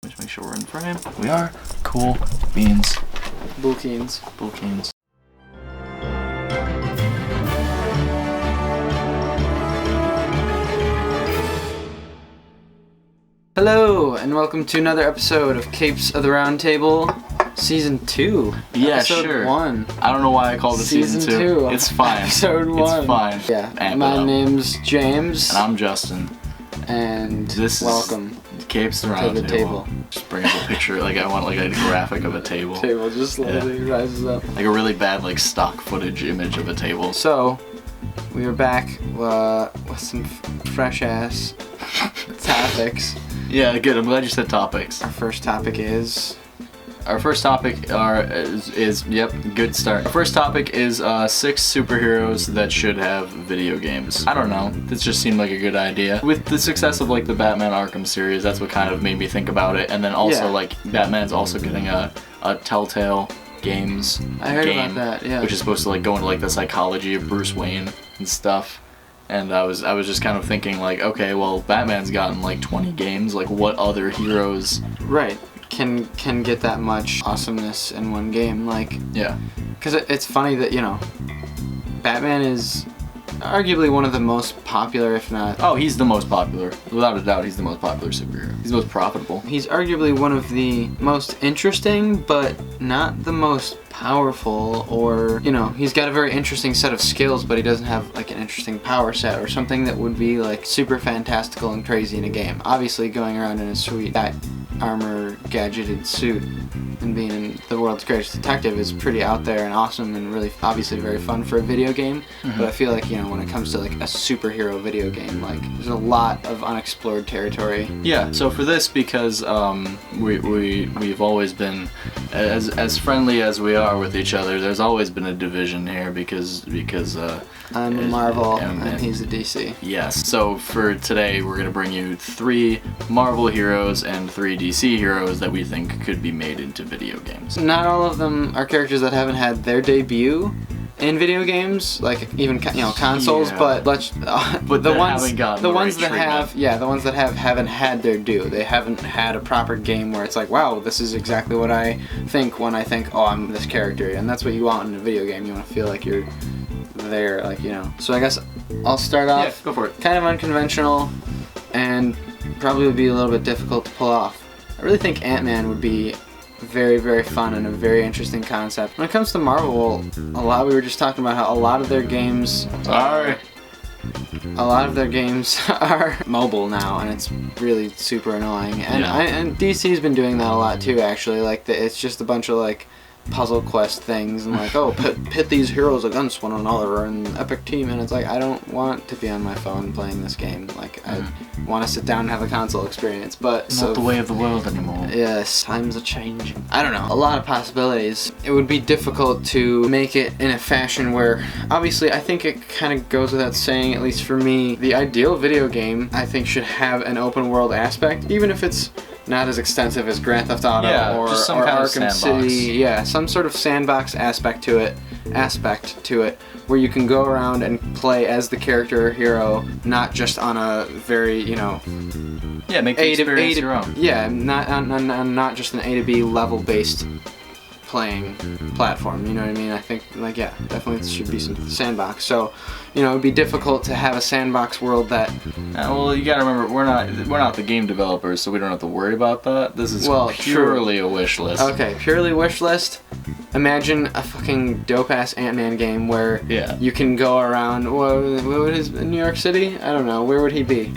Let's make sure we're in frame. We are. Cool beans. Bulkins. Bulkins. Hello, and welcome to another episode of Capes of the Round Table, Season 2. Yeah, episode sure. 1. I don't know why I called it Season 2. It's fine. Episode 1. It's fine. Yeah. My name's James. And I'm Justin. And this welcome is Capes of the Round Table. Just bring up a picture, like I want like a graphic of a table. Table just slowly rises up. Like a really bad like stock footage image of a table. So, we are back with some fresh ass topics. Yeah, good. I'm glad you said topics. Our first topic is... Yep, good start. Our first topic is 6 superheroes that should have video games. I don't know, this just seemed like a good idea. With the success of like the Batman Arkham series, that's what kind of made me think about it. And then also like Batman's also getting a Telltale Games game, about that, yeah. Which is supposed to like go into like the psychology of Bruce Wayne and stuff. And I was just kind of thinking like, okay, well Batman's gotten like 20 games, like what other heroes can get that much awesomeness in one game, like, yeah, because it's funny that, you know, Batman is arguably one of the most popular, if not... Oh, he's the most popular. Without a doubt, he's the most popular superhero. He's the most profitable. He's arguably one of the most interesting, but not the most powerful, or, you know, he's got a very interesting set of skills, but he doesn't have, like, an interesting power set, or something that would be, like, super fantastical and crazy in a game. Obviously, going around in a sweet armor gadgeted suit and being in the world's greatest detective is pretty out there and awesome and really obviously very fun for a video game. But I feel like, you know, when it comes to like a superhero video game, like there's a lot of unexplored territory. Yeah, so for this, because we've always been as friendly as we are with each other, there's always been a division here because I'm a Marvel and he's a DC. Yes, so for today we're gonna bring you 3 Marvel heroes and 3 DC heroes that we think could be made into video games. Not all of them are characters that haven't had their debut in video games, like even consoles, but the ones that haven't had their due. They haven't had a proper game where it's like, wow, this is exactly what I think when I think, oh, I'm this character, and that's what you want in a video game. You want to feel like you're there, like, you know. So I guess I'll start off. Yeah, go for it. Kind of unconventional, and probably would be a little bit difficult to pull off. I really think Ant-Man would be very, very fun and a very interesting concept. When it comes to Marvel, we were just talking about how a lot of their games are mobile now, and it's really super annoying. And and DC's been doing that a lot too, actually. Like it's just a bunch of like puzzle quest things and like, oh, pit these heroes against one another in an epic team, and it's like, I don't want to be on my phone playing this game. Like I want to sit down and have a console experience, but not the way of the world anymore. Yes, times are changing. I don't know, a lot of possibilities. It would be difficult to make it in a fashion where, obviously, I think it kind of goes without saying, at least for me, the ideal video game I think should have an open world aspect, even if it's not as extensive as Grand Theft Auto or Arkham City. Yeah, some sort of sandbox aspect to it, where you can go around and play as the character or hero, not just on a very, you know, make the experience your own. Yeah, not just an A to B level based playing platform, you know what I mean? I think, like, yeah, definitely there should be some sandbox. So, you know, it would be difficult to have a sandbox world that... well, you gotta remember, we're not the game developers, so we don't have to worry about that. This is purely a wish list. Okay, purely wish list. Imagine a fucking dope-ass Ant-Man game where you can go around... What would his... New York City? I don't know. Where would he be?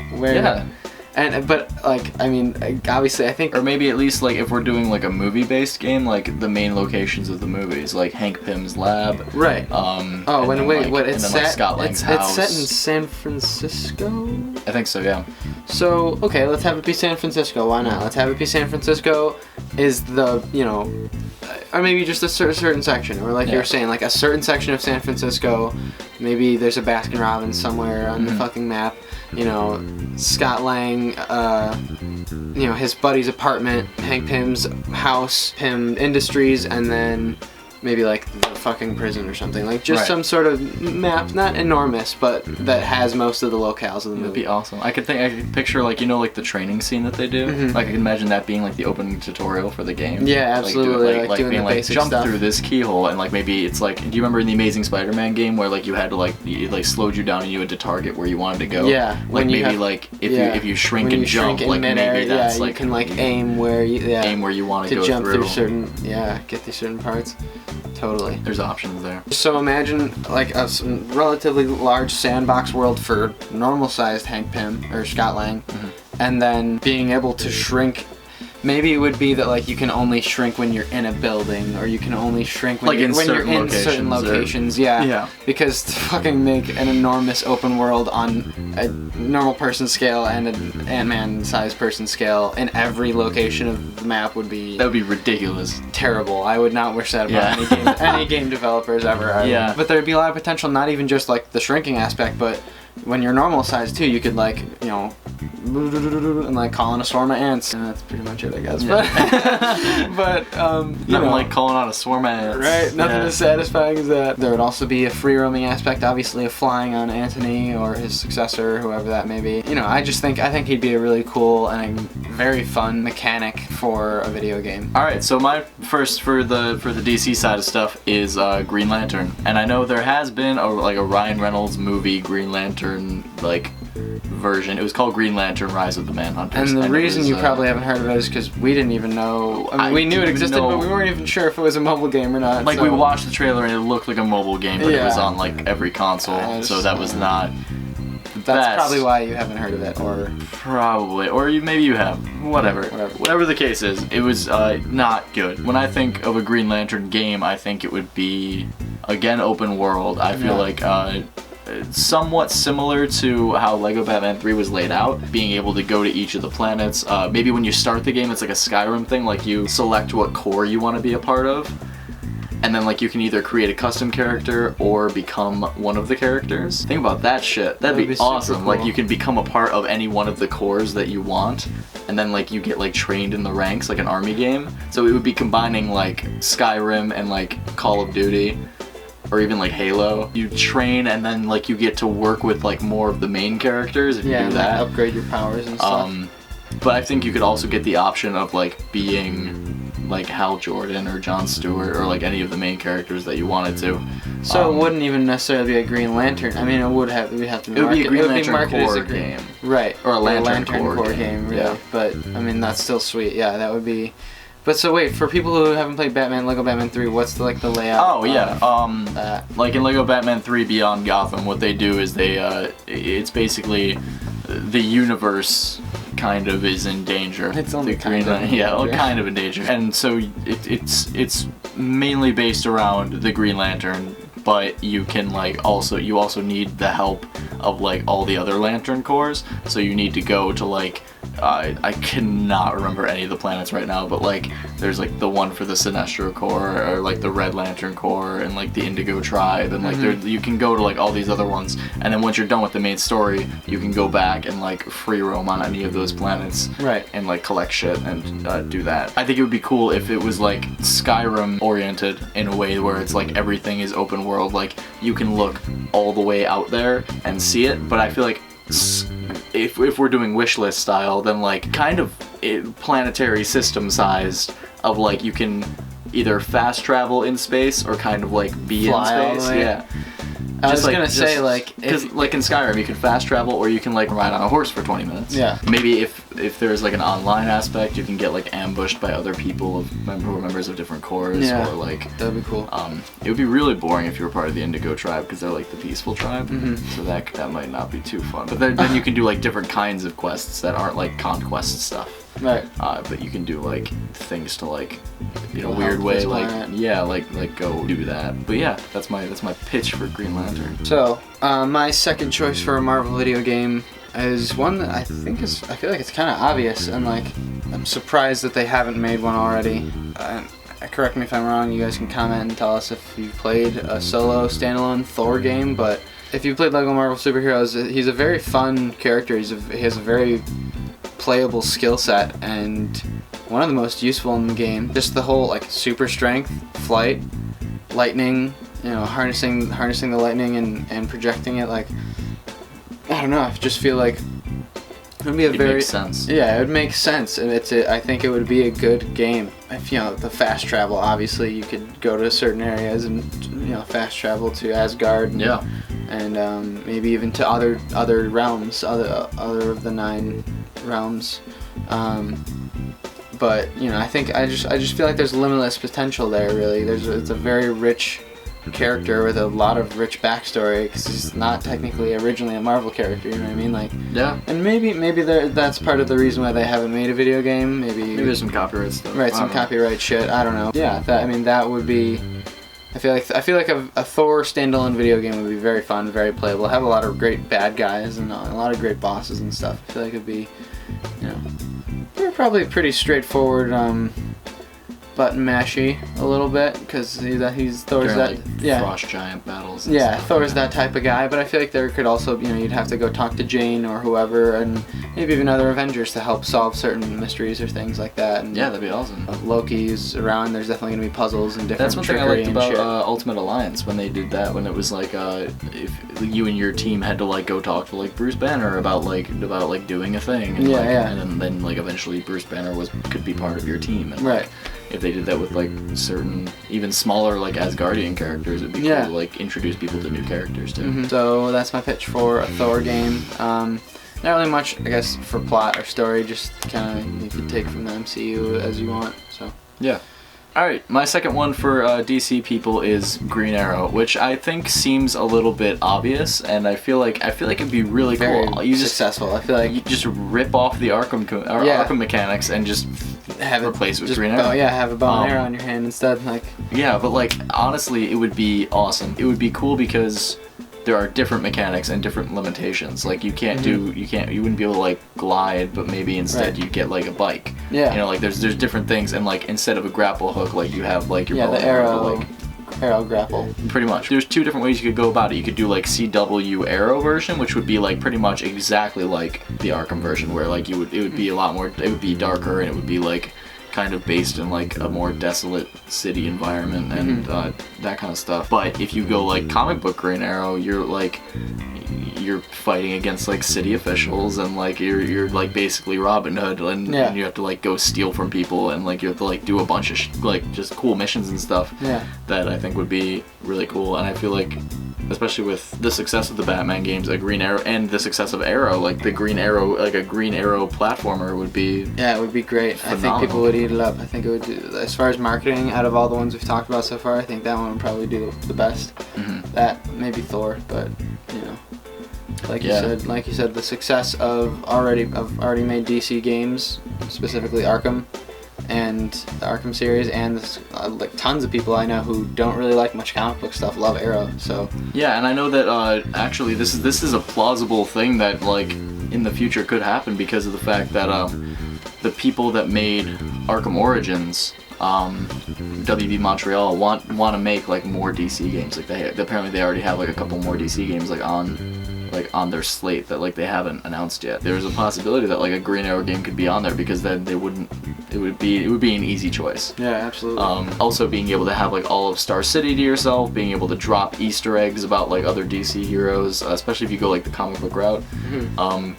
But like, I mean, obviously, I think, or maybe at least like if we're doing like a movie-based game, like the main locations of the movies, like Hank Pym's lab, right? It's set in San Francisco. I think so, yeah. So okay, let's have it be San Francisco. Why not? Let's have it be San Francisco. Is the, you know, or maybe just a certain section, or like you were saying, like a certain section of San Francisco. Maybe there's a Baskin Robbins somewhere on the fucking map. You know, Scott Lang, you know, his buddy's apartment, Hank Pym's house, Pym Industries, and then maybe like the fucking prison or something. Like just Right. some sort of map, not enormous, but that has most of the locales of the That'd movie. be awesome. I could picture like like the training scene that they do. Mhm. Like I can imagine that being like the opening tutorial for the game. Yeah, absolutely. Like doing being the like basic jump stuff. through this keyhole and like maybe it's like, do you remember in the Amazing Spider-Man game where like you had to like it like slowed you down and you had to target where you wanted to go? Yeah, Like when you maybe have- like if yeah. you shrink When and you jump, shrink in like midair, maybe that's yeah, like you can like aim where you aim where you want to go jump through through. certain get through certain parts. Totally. There's options there. So imagine like a relatively large sandbox world for normal-sized Hank Pym or Scott Lang, and then being able to shrink. Maybe it would be that like you can only shrink when you're in a building, or you can only shrink when Like you're in certain certain locations, or- locations. Yeah. Yeah. Because to fucking make an enormous open world on a normal person scale and an Ant-Man sized person scale in every location of the map would be That would be ridiculous. terrible. I would not wish that upon Yeah. any game developers ever. Yeah. But there'd be a lot of potential, not even just like the shrinking aspect, but when you're normal size too, you could like, and like call in a swarm of ants. And that's pretty much it, I guess. But Nothing like calling out a swarm of ants. right? Nothing Yeah. as satisfying as that. There would also be a free roaming aspect, obviously, of flying on Anthony or his successor, whoever that may be. I think he'd be a really cool and a very fun mechanic for a video game. All right, so my first for the DC side of stuff is Green Lantern, and I know there has been a Ryan Reynolds movie Green Lantern version. It was called Green Lantern: Rise of the Manhunters. And the reason you was, probably haven't heard of it is because we didn't even know. I mean, we knew it didn't existed, know- but we weren't even sure if it was a mobile game or not. like so. we watched the trailer and it looked like a mobile game, but it was Yeah. on like every console, so that was not. That's best. probably why you haven't heard of it, or Probably, or maybe you have. Whatever the case is, it was not good. When I think of a Green Lantern game, I think it would be again open world. I feel like somewhat similar to how Lego Batman 3 was laid out, being able to go to each of the planets. Maybe when you start the game, it's like a Skyrim thing, like you select what core you want to be a part of. And then like you can either create a custom character or become one of the characters. Think about that shit. That'd be super awesome. cool. Like you can become a part of any one of the cores that you want, and then like you get like trained in the ranks like an army game. So it would be combining like Skyrim and like Call of Duty, or even like Halo. You train and then like you get to work with like more of the main characters if you do and, that. like, upgrade your powers and stuff. But I think you could also get the option of like being like Hal Jordan or Jon Stewart or like any of the main characters that you wanted to. So it wouldn't even necessarily be a Green Lantern. I mean, we'd have to be It would be a Green Lantern marketed as core a Green- game. right? Or a Lantern core game, really. yeah. But I mean, that's still sweet. Yeah, that would be. But so wait, for people who haven't played Lego Batman 3, what's the layout? Oh yeah, of that? like in Lego Batman 3 Beyond Gotham, what they do is it's basically the universe kind of is in danger. It's only The kind of in yeah, danger. kind of in danger. And so it's mainly based around the Green Lantern, but you can you also need the help of like all the other Lantern cores. So you need to go to like I cannot remember any of the planets right now, but like there's like the one for the Sinestro Corps, or like the Red Lantern Corps, and like the Indigo Tribe, and like you can go to like all these other ones, and then once you're done with the main story, you can go back and like free roam on any of those planets, Right. and like collect shit and do that. I think it would be cool if it was like Skyrim oriented in a way where it's like everything is open world, like you can look all the way out there and see it, but I feel like if we're doing wish list style, then like kind of planetary system sized of like you can either fast travel in space or kind of like be Fly all in the space. way. Yeah. I was gonna say like because like in Skyrim you can fast travel or you can like ride on a horse for 20 minutes. Yeah. Maybe if there's like an online aspect, you can get like ambushed by other people who are members of different cores, Yeah. or like that'd be cool. it would be really boring if you were part of the Indigo Tribe because they're like the peaceful tribe. So that might not be too fun. But then you can do like different kinds of quests that aren't like conquest stuff. Right. But you can do like things to like in a Go weird help way, this like planet. like go do that. But yeah, that's my pitch for Green Lantern. So, my second choice for a Marvel video game is one that I feel like it's kind of obvious, and like I'm surprised that they haven't made one already. Correct me if I'm wrong. You guys can comment and tell us if you've played a solo standalone Thor game. But if you've played Lego Marvel Superheroes, he's a very fun character. He has a very playable skill set and one of the most useful in the game. Just the whole like super strength, flight, lightning, harnessing the lightning and projecting it. Like, I don't know. I just feel like it would be a very makes sense. Yeah, it would make sense, and I think it would be a good game. If the fast travel, obviously you could go to certain areas and fast travel to Asgard. And maybe even to other realms, other of the 9 realms. But I just feel like there's limitless potential there. Really, it's a very rich character with a lot of rich backstory, because he's not technically originally a Marvel character. You know what I mean? Like, yeah. And maybe that's part of the reason why they haven't made a video game. Maybe there's some copyright stuff. Right, some copyright shit. I don't know. Yeah, that would be. I feel like a Thor standalone video game would be very fun, very playable. Have a lot of great bad guys and a lot of great bosses and stuff. I feel like it'd be, probably pretty straightforward, button mashy a little bit, because he's Thor's that frost giant battles. Thor's that type of guy. But I feel like there could also you'd have to go talk to Jane or whoever, and maybe even other Avengers to help solve certain mysteries or things like that. And that'd be awesome. Loki's around. There's definitely gonna be puzzles and different. That's one thing I liked about shit. Ultimate Alliance, when they did that, when it was like if you and your team had to like go talk to like Bruce Banner about doing a thing. And, and then like eventually Bruce Banner could be part of your team. And, right. If they did that with like certain, even smaller like Asgardian characters, it'd be cool to like introduce people to new characters too. Mm-hmm. So that's my pitch for a Thor game. Not really much, I guess, for plot or story. Just kind of you can take from the MCU as you want. So yeah. All right, my second one for DC people is Green Arrow, which I think seems a little bit obvious, and I feel like it'd be really cool. Successful. I feel like you just rip off the Arkham mechanics and just replace it with Green Arrow. Have a bow and arrow on your hand instead. Like, yeah, but like honestly, it would be awesome. It would be cool because there are different mechanics and different limitations. Like you wouldn't be able to like glide, but maybe instead you'd get like a bike. Yeah. Like there's different things, and like instead of a grapple hook, like you have like your bow the arrow. Arrow grapple. Pretty much. There's 2 different ways you could go about it. You could do like CW Arrow version, which would be like pretty much exactly like the Arkham version, where like it would be a lot more. It would be darker, and it would be like kind of based in like a more desolate city environment and that kind of stuff. But if you go like comic book Green Arrow, you're fighting against like city officials, and like you're like basically Robin Hood, and you have to like go steal from people, and like you have to like do a bunch of like just cool missions and stuff that I think would be really cool. And I feel like, especially with the success of the Batman games, like Green Arrow, and the success of Arrow, like the Green Arrow, like a Green Arrow platformer would be it would be great. phenomenal. I think people would eat it up. I think it would do, as far as marketing, out of all the ones we've talked about so far, I think that one would probably do the best. That, maybe Thor, but like you said, the success of already made DC games, specifically Arkham and the Arkham series, and like tons of people I know who don't really like much comic book stuff love Arrow. So yeah, and I know that actually this is a plausible thing that like in the future could happen, because of the fact that the people that made Arkham Origins, WB Montreal, want to make like more DC games. Like apparently they already have like a couple more DC games like on their slate that like they haven't announced yet. There's a possibility that like a Green Arrow game could be on there, because then it would be an easy choice. Yeah, absolutely. Also being able to have like all of Star City to yourself, being able to drop Easter eggs about like other DC heroes, especially if you go like the comic book route,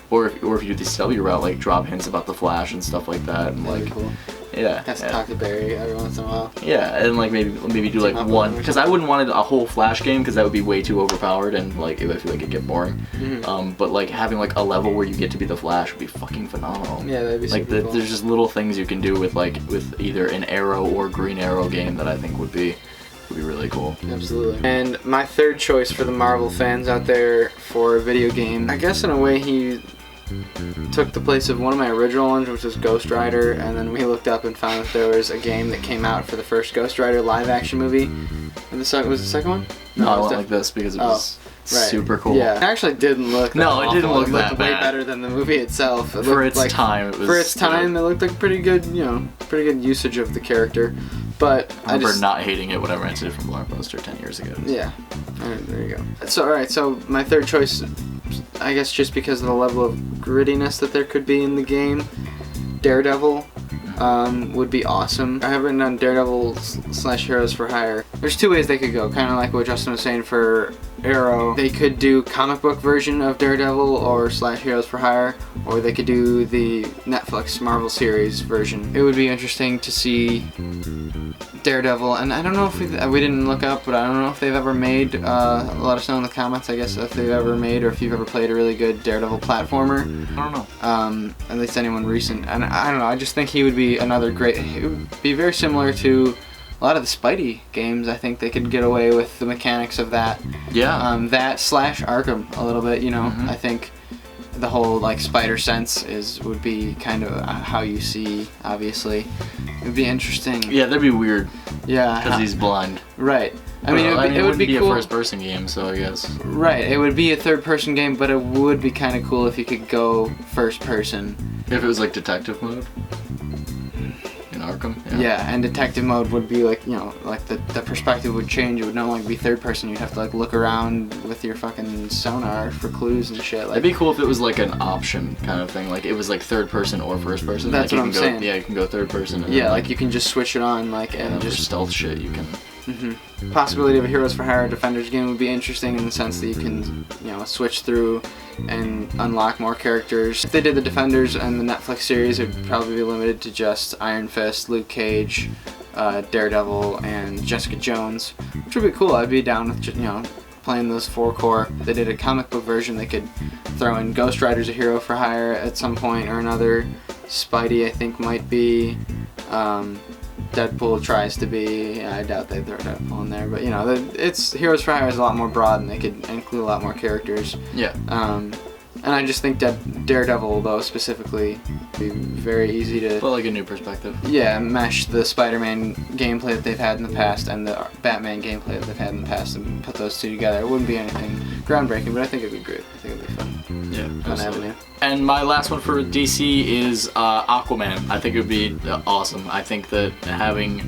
or if you do the CW route, like drop hints about the Flash and stuff like that, and that'd like be cool. Yeah. Has to talk to Barry every once in a while. Yeah, and like maybe do like one, because I wouldn't want a whole Flash game, because that would be way too overpowered, and like I feel like it'd get boring. But like having like a level where you get to be the Flash would be fucking phenomenal. Yeah, that'd be like super cool. There's just little things you can do with either an Arrow or Green Arrow game that I think would be really cool. Absolutely. And my third choice for the Marvel fans out there for a video game, I guess in a way he took the place of one of my original ones, which was Ghost Rider, and then we looked up and found that there was a game that came out for the first Ghost Rider live action movie. And was the second one? No, I went like this because it was super cool. Yeah, it actually didn't look that awful. It didn't look it that looked bad. way better than the movie itself. It for its like, time, it looked like pretty good usage of the character. But I remember not hating it when I rented it from Blockbuster 10 years ago. Yeah. Alright, there you go. So my third choice, I guess just because of the level of grittiness that there could be in the game, Daredevil. would be awesome. I have written down Daredevil / Heroes for Hire. There's two ways they could go, kind of like what Justin was saying for Arrow. They could do comic book version of Daredevil or / Heroes for Hire, or they could do the Netflix Marvel series version. It would be interesting to see Daredevil, and I don't know if we didn't look up, but I don't know if they've ever made, let us know in the comments, I guess, if they've ever made or if you've ever played a really good Daredevil platformer. I don't know. At least anyone recent. And I don't know, I just think he would be another great, it would be very similar to a lot of the Spidey games. I think they could get away with the mechanics of that. Yeah. That / Arkham a little bit, you know. I think the whole like spider sense would be kind of how you see, obviously. It would be interesting. Yeah, that'd be weird. Yeah. Because he's blind. Right. I mean, it would be cool. A first-person game, so I guess. Right. It would be a third-person game, but it would be kind of cool if you could go first-person. If it was like detective mode in Arkham. Yeah, and detective mode would be like, you know, like the perspective would change. It would no longer be third-person. You'd have to like look around with your fucking sonar for clues and shit. Like, it'd be cool if it was like an option kind of thing. Like it was like third-person or first-person. That's like, what I'm saying. Yeah, you can go third-person. And yeah, then, like you can just switch it on, like, and just for stealth shit you can. Possibility of a Heroes for Hire Defenders game would be interesting in the sense that you can, you know, switch through and unlock more characters. If they did the Defenders and the Netflix series, it would probably be limited to just Iron Fist, Luke Cage, Daredevil, and Jessica Jones, which would be cool. I'd be down with, you know, playing those 4 core. If they did a comic book version, they could throw in Ghost Rider's a hero for hire at some point or another. Spidey, I think, might be. Deadpool tries to be. Yeah, I doubt they'd throw Deadpool in there, but you know, it's Heroes for Hire is a lot more broad, and they could include a lot more characters. Yeah. And I just think that Daredevil, though, specifically, would be very easy to. Well, like a new perspective. Yeah, mesh the Spider-Man gameplay that they've had in the past and the Batman gameplay that they've had in the past, and put those two together. It wouldn't be anything groundbreaking, but I think it'd be great. I think it'd be fun. Yeah, fun avenue. And my last one for DC is Aquaman. I think it would be awesome. I think that having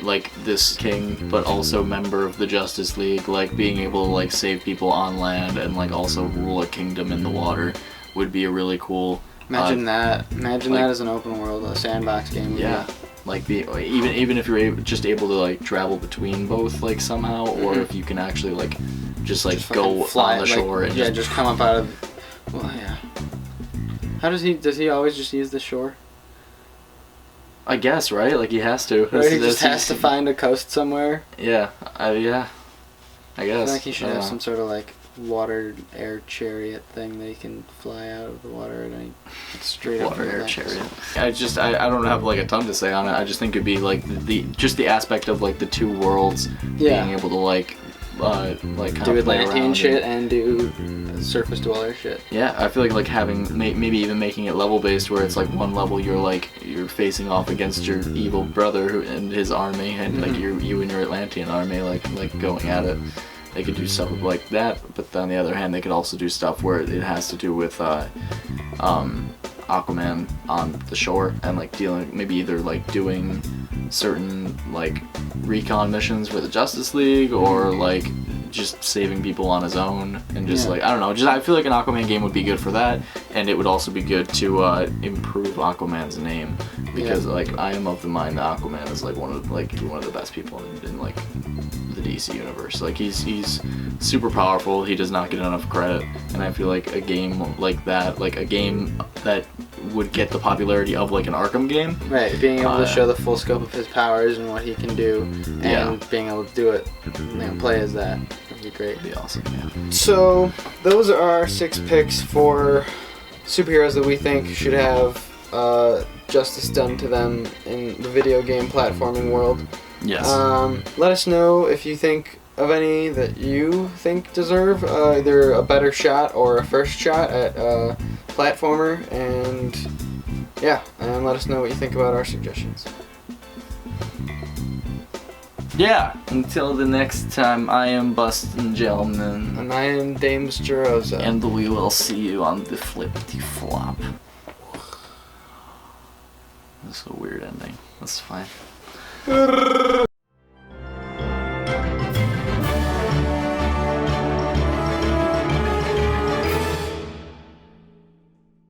like this king, but also member of the Justice League, like being able to like save people on land and like also rule a kingdom in the water, would be a really cool. Imagine that. Imagine like, that as an open world, a sandbox game. Yeah. Like even if you're just able to like travel between both like somehow, or if you can actually like just go fly on the shore and just come up out of. Well, yeah. How does he always just use the shore? I guess, right? Like he has to. Right, he just has to find a coast somewhere. Yeah, yeah. I guess. I feel like he should have some sort of like water air chariot thing that he can fly out of the water and straight up. Water air chariot. I don't have like a ton to say on it. I just think it'd be like the aspect of like the two worlds being able to like kind do of play Atlantean around shit and do surface dweller shit. Yeah, I feel like having maybe even making it level based, where it's like one level you're facing off against your evil brother and his army, and like you and your Atlantean army like going at it. They could do stuff like that, but on the other hand, they could also do stuff where it has to do with Aquaman on the shore and like dealing, maybe either like doing certain like recon missions for the Justice League, or like just saving people on his own, and just like I don't know, just I feel like an Aquaman game would be good for that, and it would also be good to improve Aquaman's name, because like I am of the mind that Aquaman is like one of the best people in like the DC universe. Like he's super powerful. He does not get enough credit, and I feel like a game like that, like a game that would get the popularity of like an Arkham game. Right, being able to show the full scope of his powers and what he can do, and being able to do it, play as that would be great. It'd be awesome. Yeah. So those are our 6 picks for superheroes that we think should have justice done to them in the video game platforming world. Yes. Let us know if you think of any that you think deserve either a better shot or a first shot at platformer, and and let us know what you think about our suggestions. Yeah, until the next time, I am Bustin' Gentleman. And I am Dame Mr. Rosa. And we will see you on the flippity flop. That's a weird ending. That's fine.